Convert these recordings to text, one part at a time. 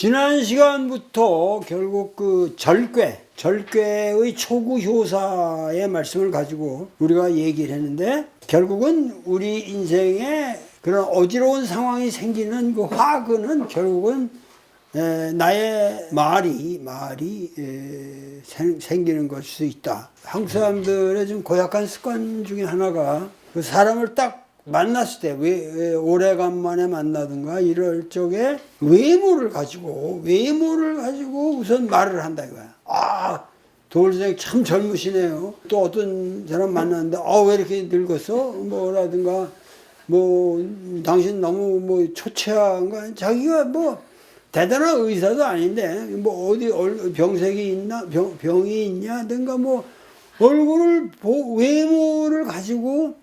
지난 시간부터 결국 그 절괴의 초구 효사의 말씀을 가지고 우리가 얘기를 했는데, 결국은 우리 인생에 그런 어지러운 상황이 생기는 그 화근은 결국은 나의 말이 생기는 것일 수 있다. 한국 사람들의 좀 고약한 습관 중에 하나가, 그 사람을 딱 만났을 때, 왜 오래간만에 만나든가 이럴 적에 외모를 가지고 우선 말을 한다 이거야. 아, 도울선생님 참 젊으시네요. 또 어떤 사람 만났는데, 왜 이렇게 늙었어? 뭐라든가, 당신 너무 초췌한가? 자기가 대단한 의사도 아닌데, 어디 병색이 있나? 병이 있냐든가, 얼굴을 외모를 가지고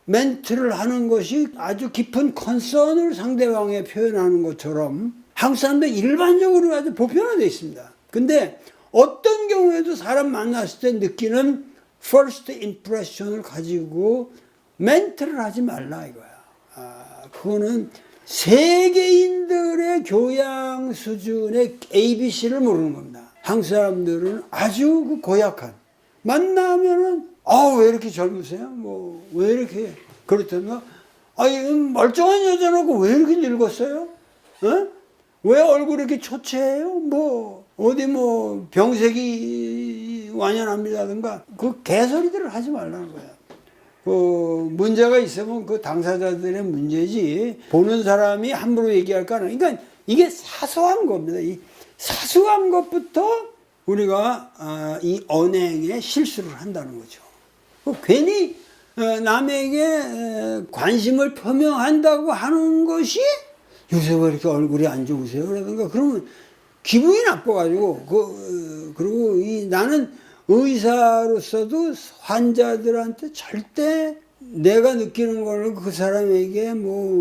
멘트를 하는 것이 아주 깊은 컨선을 상대방에 표현하는 것처럼 한국 사람들 일반적으로 아주 보편화되어 있습니다. 근데 어떤 경우에도 사람 만났을 때 느끼는 first impression을 가지고 멘트를 하지 말라 이거야. 그거는 세계인들의 교양 수준의 ABC를 모르는 겁니다. 한국 사람들은 아주 그 고약한, 만나면은 왜 이렇게 젊으세요? 왜 이렇게 그렇던가? 멀쩡한 여자놓고 왜 이렇게 늙었어요? 왜 얼굴이 이렇게 초췌해요? 어디 병색이 완연합니다든가, 그 개소리들을 하지 말라는 거야. 문제가 있으면 그 당사자들의 문제지, 보는 사람이 함부로 얘기할까 하는. 그러니까 이게 사소한 겁니다. 이 사소한 것부터 우리가 이 언행에 실수를 한다는 거죠. 괜히 남에게 관심을 표명한다고 하는 것이, 요새 왜 이렇게 얼굴이 안 좋으세요? 그러든가, 그러면 기분이 나빠가지고, 그리고 나는 의사로서도 환자들한테 절대 내가 느끼는 걸 그 사람에게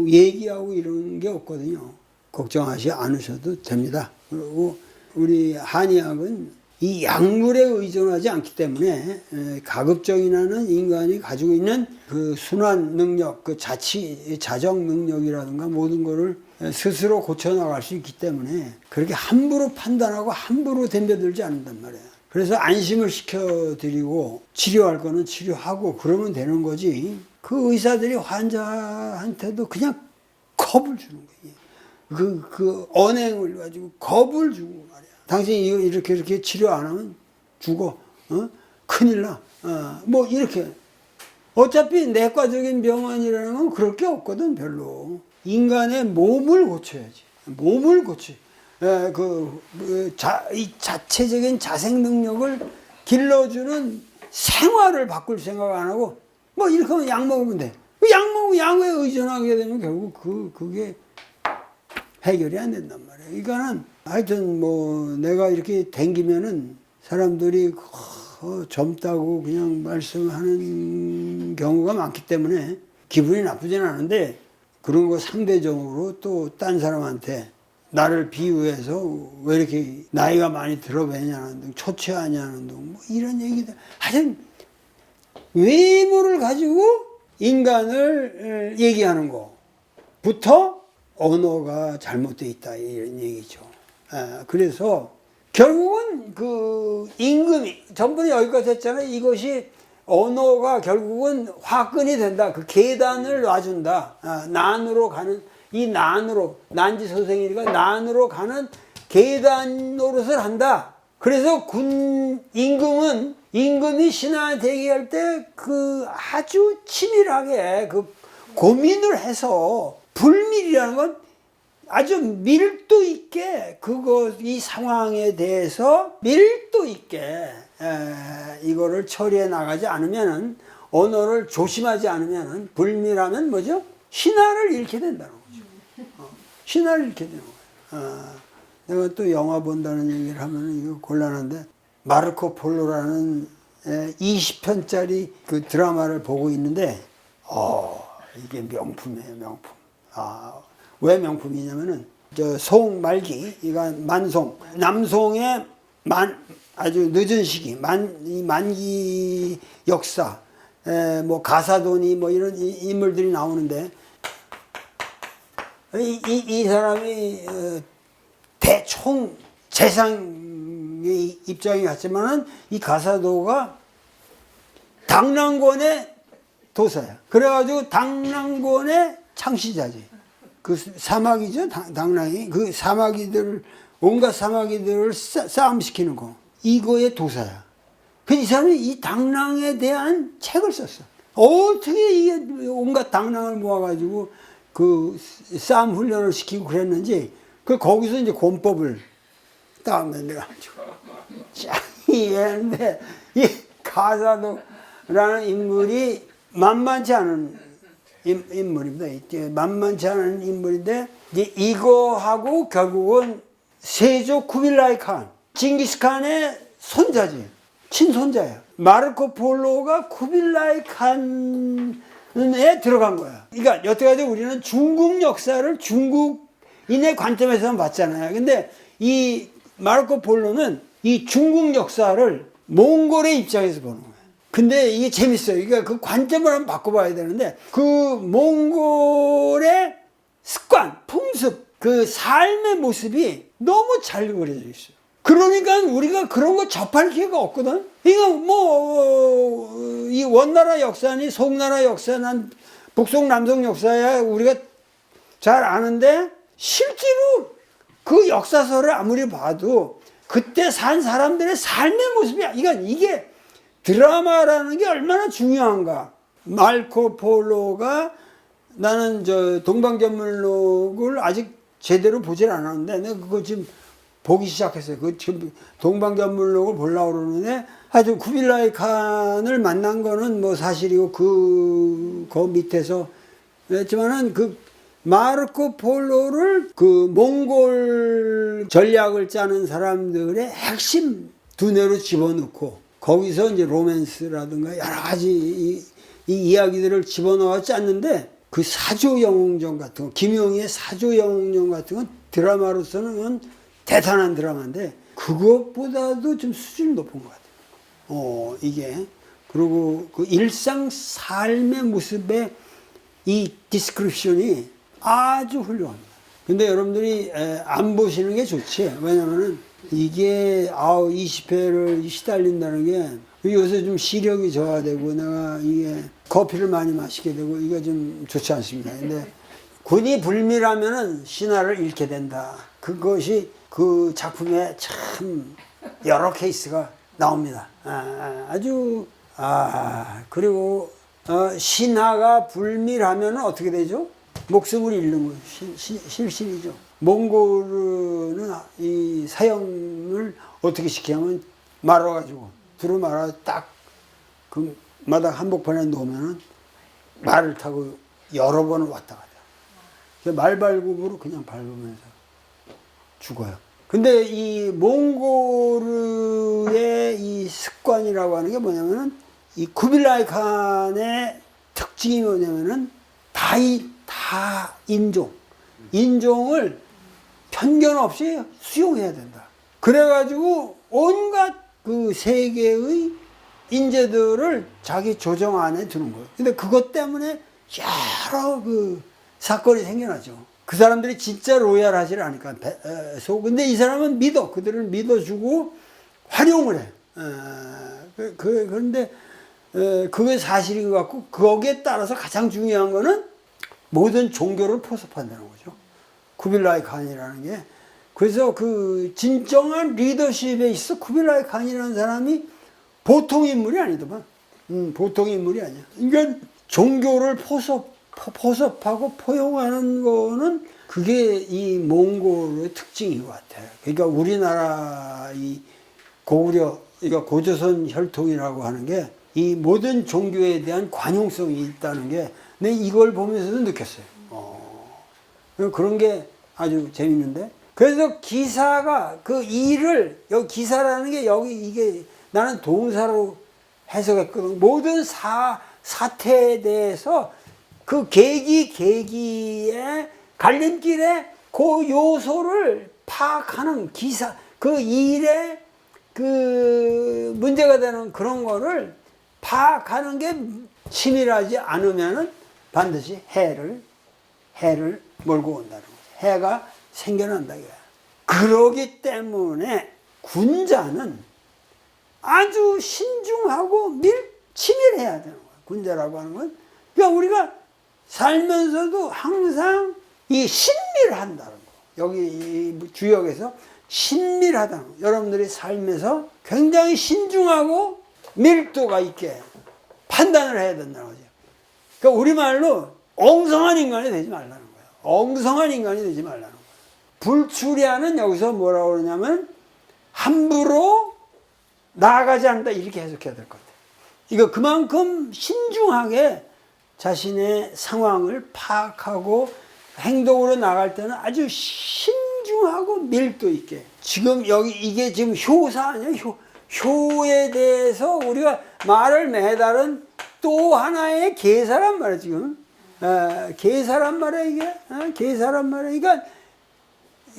얘기하고 이런 게 없거든요. 걱정하지 않으셔도 됩니다. 그리고 우리 한의학은 이 약물에 의존하지 않기 때문에 가급적이나는 인간이 가지고 있는 그 순환 능력, 그 자정 능력이라든가 모든 거를 스스로 고쳐나갈 수 있기 때문에 그렇게 함부로 판단하고 함부로 덤벼들지 않는단 말이에요. 그래서 안심을 시켜드리고 치료할 거는 치료하고 그러면 되는 거지, 그 의사들이 환자한테도 그냥 겁을 주는 거예요. 그 언행을 가지고 겁을 주고 말이야. 당신이 이렇게 치료 안 하면 죽어. 큰일 나. 이렇게. 어차피 내과적인 병원이라는 건 그럴 게 없거든, 별로. 인간의 몸을 고쳐야지. 몸을 고쳐. 이 자체적인 자생 능력을 길러주는 생활을 바꿀 생각 안 하고, 이렇게 하면 약 먹으면 돼. 약 먹으면 약에 의존하게 되면 결국 그게 해결이 안 된단 말이에요. 그러니까는 하여튼 내가 이렇게 댕기면은 사람들이 젊다고 그냥 말씀하는 경우가 많기 때문에 기분이 나쁘진 않은데, 그런 거 상대적으로 또 딴 사람한테 나를 비유해서 왜 이렇게 나이가 많이 들어 보이냐는 등, 초췌하냐는 등, 이런 얘기들. 하여튼 외모를 가지고 인간을 얘기하는 거부터 언어가 잘못되어 있다, 이런 얘기죠. 그래서 결국은 그 임금이, 전번에 여기까지 했잖아요. 이것이 언어가 결국은 화근이 된다. 그 계단을 놔준다. 난으로 가는, 이 난으로, 난지소생이니까 난으로 가는 계단 노릇을 한다. 그래서 임금이 신하한테 얘기할 때 아주 치밀하게 고민을 해서, 불밀이라는 건 아주 밀도 있게 이 상황에 대해서 밀도 있게 이거를 처리해 나가지 않으면은, 언어를 조심하지 않으면은, 불밀하면 뭐죠? 신하를 잃게 된다는 거죠. 신하를 잃게 되는 거예요. 내가 또 영화 본다는 얘기를 하면은 이거 곤란한데, 마르코 폴로라는 20편짜리 그 드라마를 보고 있는데, 이게 명품이에요, 명품. 왜 명품이냐면은, 송 말기, 이거 남송의 아주 늦은 시기, 만기 역사, 가사도니 이런 인물들이 나오는데, 이 사람이 대총 재상의 입장이 같지만은 이 가사도가 당랑권의 도사야. 그래가지고 당랑권의 창시자지. 그 사마귀죠, 당랑이. 그 사마귀들, 온갖 사마귀들을 싸움시키는 거. 이거의 도사야. 이 사람이 이 당랑에 대한 책을 썼어. 어떻게 이게 온갖 당랑을 모아가지고 그 싸움 훈련을 시키고 그랬는지, 거기서 이제 권법을 따면돼가지고 짱이했는데, 이 가사도라는 인물이 만만치 않은 인물입니다. 만만치 않은 인물인데, 이제 이거하고 결국은 세조 쿠빌라이 칸, 징기스칸의 손자지, 친손자야. 마르코 폴로가 쿠빌라이 칸에 들어간 거야. 그러니까 여태까지 우리는 중국 역사를 중국인의 관점에서만 봤잖아요. 근데 이 마르코 폴로는 이 중국 역사를 몽골의 입장에서 보는 거예요. 근데 이게 재밌어요. 그러니까 그 관점을 한번 바꿔봐야 되는데, 그 몽골의 습관, 풍습, 그 삶의 모습이 너무 잘 그려져 있어요. 그러니까 우리가 그런 거 접할 기회가 없거든. 이거 이 원나라 역사니 송나라 역사는 북송 남송 역사야 우리가 잘 아는데, 실제로 그 역사서를 아무리 봐도 그때 산 사람들의 삶의 모습이야. 이게 드라마라는 게 얼마나 중요한가. 마르코 폴로가, 나는 동방견물록을 아직 제대로 보질 않았는데, 내가 그거 지금 보기 시작했어요. 그 지금 동방견물록을 보려고 그러는데, 하여튼 쿠빌라이 칸을 만난 거는 뭐 사실이고, 그 밑에서 했지만은, 그 마르코 폴로를 그 몽골 전략을 짜는 사람들의 핵심 두뇌로 집어넣고, 거기서 이제 로맨스라든가 여러 가지 이 이야기들을 집어넣어 짰는데, 그 사조영웅전 같은 거, 김용희의 사조영웅전 같은 건 드라마로서는 대단한 드라마인데, 그것보다도 좀 수준이 높은 것 같아요. 이게. 그리고 그 일상 삶의 모습의 이 디스크립션이 아주 훌륭합니다. 근데 여러분들이 안 보시는 게 좋지. 왜냐면은 이게 20회를 시달린다는 게, 요새 좀 시력이 저하되고 내가 이게 커피를 많이 마시게 되고 이거 좀 좋지 않습니다. 근데 군이 불밀하면은 신화를 잃게 된다. 그것이 그 작품에 참 여러 케이스가 나옵니다. 그리고 신하가 불밀하면은 어떻게 되죠? 목숨을 잃는 거예요. 실신이죠. 몽골은 이 사형을 어떻게 시키냐면, 말아가지고 두루 말아 딱 그 마당 한복판에 놓으면은 말을 타고 여러 번을 왔다 갔다. 말발굽으로 그냥 밟으면서 죽어요. 근데 이 몽골의 이 습관이라고 하는 게 뭐냐면은, 이 쿠빌라이 칸의 특징이 뭐냐면은 다 인종을 편견 없이 수용해야 된다. 그래가지고 온갖 그 세계의 인재들을 자기 조정 안에 두는 거예요. 근데 그것 때문에 여러 그 사건이 생겨나죠. 그 사람들이 진짜 로얄하지 않으니까. 근데 이 사람은 그들을 믿어주고 활용을 해. 그런데 그게 사실인 것 같고, 거기에 따라서 가장 중요한 거는 모든 종교를 포섭한다는 거죠. 쿠빌라이 칸이라는 게. 그래서 그 진정한 리더십에 있어 쿠빌라이 칸이라는 사람이 보통 인물이 아니더만. 보통 인물이 아니야. 그러니까 종교를 포섭하고 포용하는 거는 그게 이 몽골의 특징인 것 같아요. 그러니까 우리나라 이 고구려, 그러니까 고조선 혈통이라고 하는 게 이 모든 종교에 대한 관용성이 있다는 게, 내 이걸 보면서도 느꼈어요. 그런 게 아주 재밌는데. 그래서 기사가 그 일을, 여기 기사라는 게 이게 나는 동사로 해석했거든. 모든 사태에 대해서 그 계기의 갈림길에 그 요소를 파악하는 기사, 그 일에 그 문제가 되는 그런 거를 파악하는 게 치밀하지 않으면은 반드시 해를 몰고 온다는 거죠. 해가 생겨난다 이거야. 그러기 때문에 군자는 아주 신중하고 치밀해야 되는 거예요. 군자라고 하는 건. 그러니까 우리가 살면서도 항상 이 신밀한다는 거. 여기 이 주역에서 신밀하다는 거. 여러분들이 삶에서 굉장히 신중하고 밀도가 있게 판단을 해야 된다는 거죠. 그러니까 우리말로 엉성한 인간이 되지 말라는 거예요. 엉성한 인간이 되지 말라는 거예요. 불출야는 여기서 뭐라고 그러냐면 함부로 나아가지 않는다 이렇게 해석해야 될 것 같아요. 이거 그만큼 신중하게 자신의 상황을 파악하고 행동으로 나갈 때는 아주 신중하고 밀도 있게. 지금 여기 이게 지금 효사 아니에요? 효에 대해서 우리가 말을 매달은 또 하나의 계사란 말이에요, 지금. 계사란 말이에요, 이게. 계사란 말이에요. 그러니까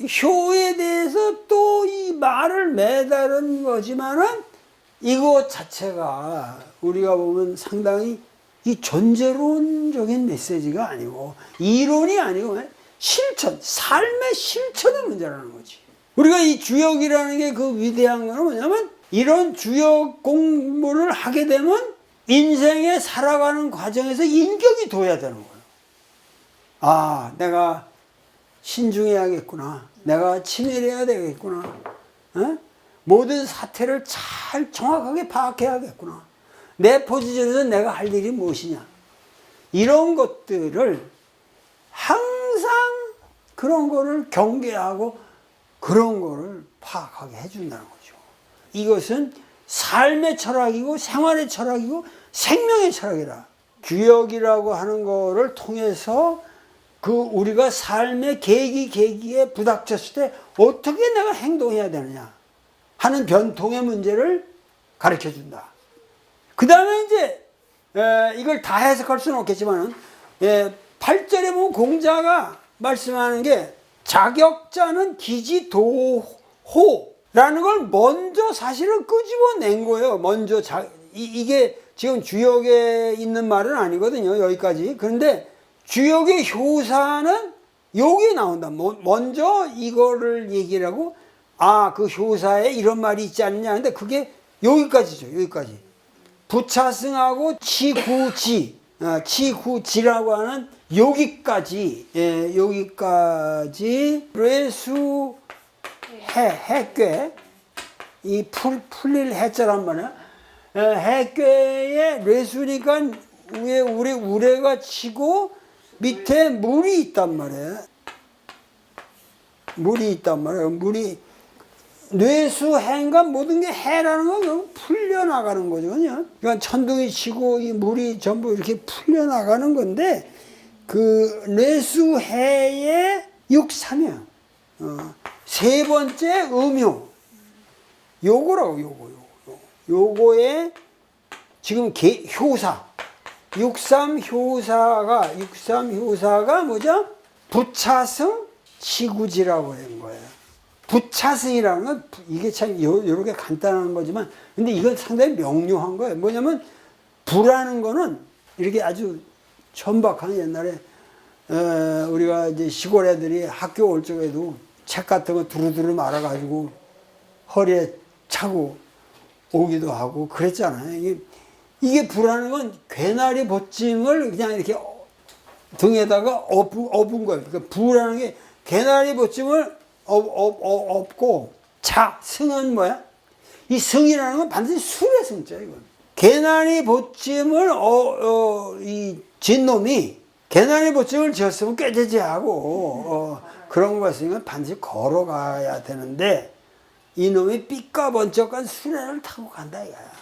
효에 대해서 또 이 말을 매달은 거지만은 이것 자체가 우리가 보면 상당히 이 존재론적인 메시지가 아니고 이론이 아니고 실천, 삶의 실천의 문제라는 거지. 우리가 이 주역이라는 게 그 위대한 건 뭐냐면 이런 주역 공부를 하게 되면 인생에 살아가는 과정에서 인격이 둬야 되는 거예요. 아, 내가 신중해야겠구나. 내가 치밀해야 되겠구나. 모든 사태를 잘 정확하게 파악해야겠구나. 내 포지션에서 내가 할 일이 무엇이냐. 이런 것들을 항상 그런 거를 경계하고 그런 거를 파악하게 해준다는 거죠. 이것은 삶의 철학이고 생활의 철학이고 생명의 철학이라. 주역이라고 하는 거를 통해서 그 우리가 삶의 계기에 부닥쳤을 때 어떻게 내가 행동해야 되느냐 하는 변통의 문제를 가르쳐 준다. 그 다음에 이제 이걸 다 해석할 수는 없겠지만은 8절에 보면 공자가 말씀하는 게 자격자는 기지도호라는 걸 먼저 사실은 끄집어낸 거예요. 먼저 이게 지금 주역에 있는 말은 아니거든요. 여기까지. 그런데 주역의 효사는 여기 나온다. 먼저 이거를 얘기를 하고 그 효사에 이런 말이 있지 않느냐. 근데 그게 여기까지죠. 여기까지. 부차승하고 치구지라고 하는 여기까지, 여기까지 뇌수 해괴, 이 풀릴 해자란 말이야. 해괴의 뇌수니까 위에 우레가 치고 밑에 물이 있단 말이에요. 물이 있단 말이에요. 물이 뇌수해가 모든 게 해라는 건 풀려나가는 거죠. 그러니까 천둥이 치고 이 물이 전부 이렇게 풀려나가는 건데 그 뇌수해의 육사명 세 번째 음효 요거라고 요거의 지금 효사 육삼효사가 뭐죠? 부차승 치구지라고 한 거예요. 부차승이라는 건 이게 참 요렇게 간단한 거지만 근데 이건 상당히 명료한 거예요. 뭐냐면 부라는 거는 이렇게 아주 천박한 옛날에 우리가 이제 시골 애들이 학교 올 적에도 책 같은 거 두루두루 말아가지고 허리에 차고 오기도 하고 그랬잖아요. 이게 부라는 건 괴나리 보찜을 그냥 이렇게 등에다가 업은 거예요. 그러니까 부라는 게 괴나리 보찜을 업고 승은 뭐야? 이 승이라는 건 반드시 술의 승자 이건. 개나리 보찜을 이 진놈이 개나리 보찜을 지었으면 꾀죄죄하고 그런 것이니까 반드시 걸어가야 되는데 이놈이 삐까번쩍한 수레를 타고 간다 이거야.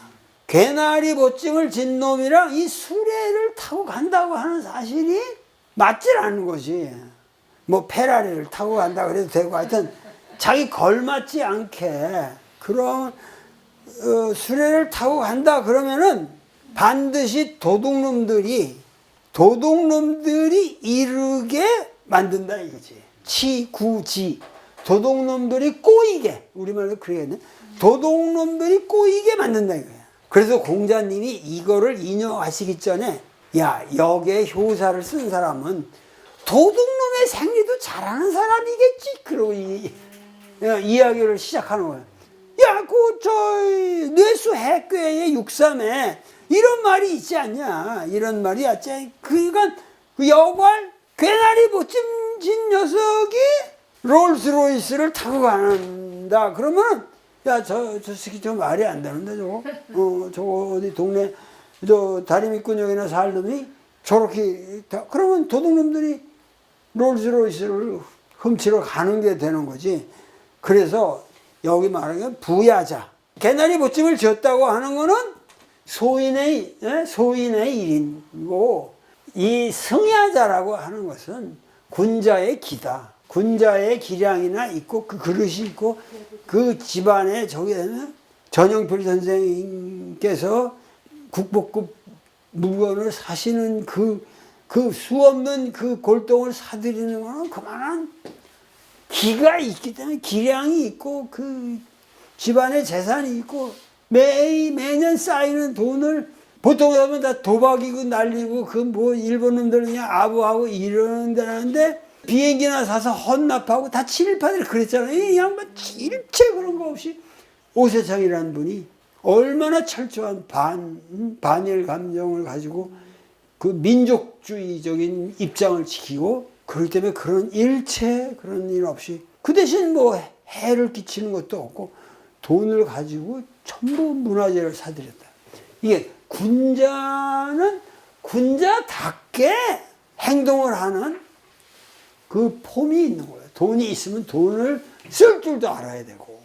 개나리 보찜을 진 놈이랑 이 수레를 타고 간다고 하는 사실이 맞질 않는 것이. 뭐 페라리를 타고 간다 그래도 되고 하여튼 자기 걸맞지 않게 그런 수레를 타고 간다 그러면은 반드시 도둑놈들이 이르게 만든다 이거지. 치구지 도둑놈들이 꼬이게 우리말로 그러겠네. 도둑놈들이 꼬이게 만든다 이거야. 그래서 공자님이 이거를 인용하시기 전에 야 역의 효사를 쓴 사람은 도둑놈의 생리도 잘하는 사람이겠지. 그러고 이야기를 시작하는 거예요. 야, 뇌수 해괴의 6.3에 이런 말이 있지 않냐. 이런 말이 있지. 그러니까 그 여관 괴나리 못짐진 녀석이 롤스로이스를 타고 가는다. 그러면 야, 저 새끼 좀 말이 안 되는데 저거. 저거 어디 동네 다리밑근역이나 살 놈이 저렇게 그러면 도둑놈들이 롤스로이스를 훔치러 가는 게 되는 거지. 그래서 여기 말하는 부야자. 개나리 못짐을 지었다고 하는 거는 소인의 일이고, 이 승야자라고 하는 것은 군자의 기다. 군자의 기량이나 있고, 그 그릇이 있고, 그 집안에 전영필 선생님께서 국보급 물건을 사시는 그 수없는 그 골동을 사들이는 거는 그만한 기가 있기 때문에 기량이 있고 그 집안에 재산이 있고 매년 쌓이는 돈을 보통 하면 다 도박이고 날리고 그 뭐 일본 놈들은 그냥 아부하고 이러는 데라는데 비행기나 사서 헌납하고 다 친일파들이 그랬잖아요. 이 양반 일체 그런 거 없이 오세창이라는 분이 얼마나 철저한 반일 감정을 가지고 그 민족주의적인 입장을 지키고 그렇기 때문에 그런 일체 그런 일 없이 그 대신 뭐 해를 끼치는 것도 없고 돈을 가지고 전부 문화재를 사들였다. 이게 군자는 군자답게 행동을 하는 그 폼이 있는 거예요. 돈이 있으면 돈을 쓸 줄도 알아야 되고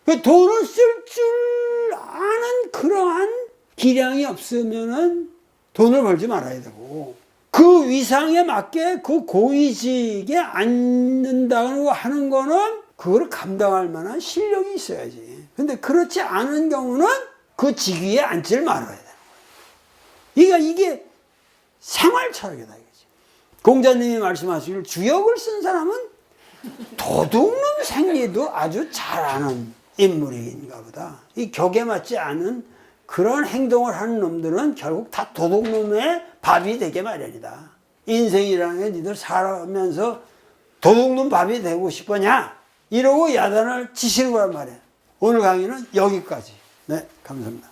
그 돈을 쓸 줄 아는 그러한 기량이 없으면은 돈을 벌지 말아야 되고 그 위상에 맞게 그 고위직에 앉는다고 하는 거는 그걸 감당할 만한 실력이 있어야지. 근데 그렇지 않은 경우는 그 직위에 앉지를 말아야 되는 거예요. 그러니까 이게 생활 철학이다 이거지. 공자님이 말씀하시길 주역을 쓴 사람은 도둑놈 생리도 아주 잘하는 인물인가 보다. 이 격에 맞지 않은 그런 행동을 하는 놈들은 결국 다 도둑놈의 밥이 되게 마련이다. 인생이라는 게 니들 살아면서 도둑놈 밥이 되고 싶으냐? 이러고 야단을 치시는 거란 말이에요. 오늘 강의는 여기까지. 네, 감사합니다.